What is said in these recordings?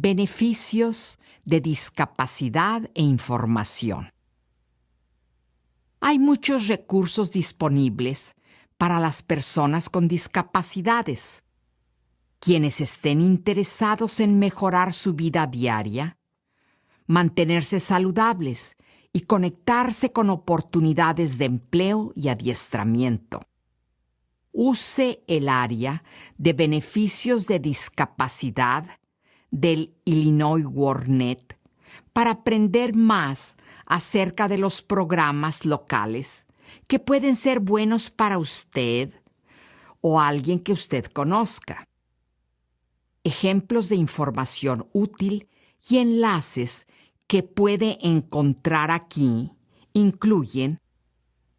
Beneficios de discapacidad e información. Hay muchos recursos disponibles para las personas con discapacidades. Quienes estén interesados en mejorar su vida diaria, mantenerse saludables y conectarse con oportunidades de empleo y adiestramiento. Use el área de beneficios de discapacidad del Illinois WorldNet para aprender más acerca de los programas locales que pueden ser buenos para usted o alguien que usted conozca. Ejemplos de información útil y enlaces que puede encontrar aquí incluyen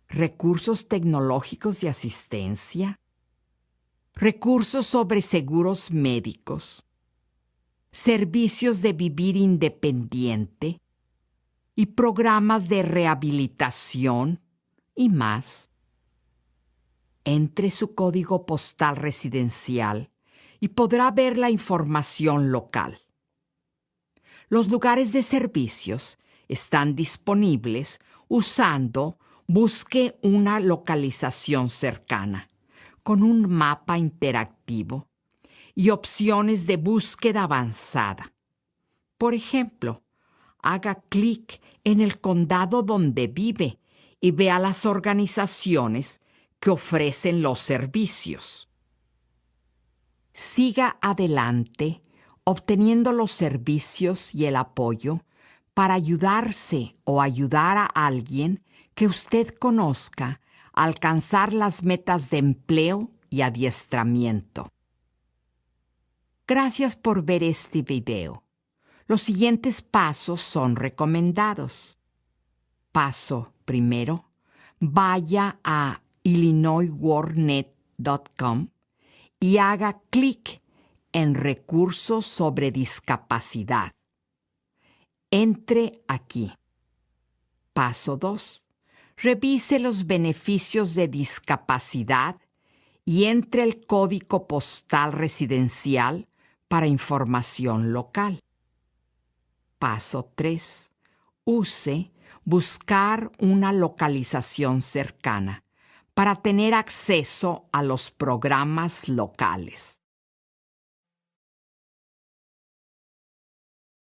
recursos tecnológicos de asistencia, recursos sobre seguros médicos, servicios de vivir independiente y programas de rehabilitación y más. Entre su código postal residencial y podrá ver la información local. Los lugares de servicios están disponibles usando Busque una localización cercana, con un mapa interactivo y opciones de búsqueda avanzada. Por ejemplo, haga clic en el condado donde vive y vea las organizaciones que ofrecen los servicios. Siga adelante obteniendo los servicios y el apoyo para ayudarse o ayudar a alguien que usted conozca a alcanzar las metas de empleo y adiestramiento. Gracias por ver este video. Los siguientes pasos son recomendados. Paso primero, vaya a illinoisworldnet.com y haga clic en Recursos sobre discapacidad. Entre aquí. Paso 2. Revise los beneficios de discapacidad y entre el código postal residencial para información local. Paso 3. Use Buscar una localización cercana para tener acceso a los programas locales.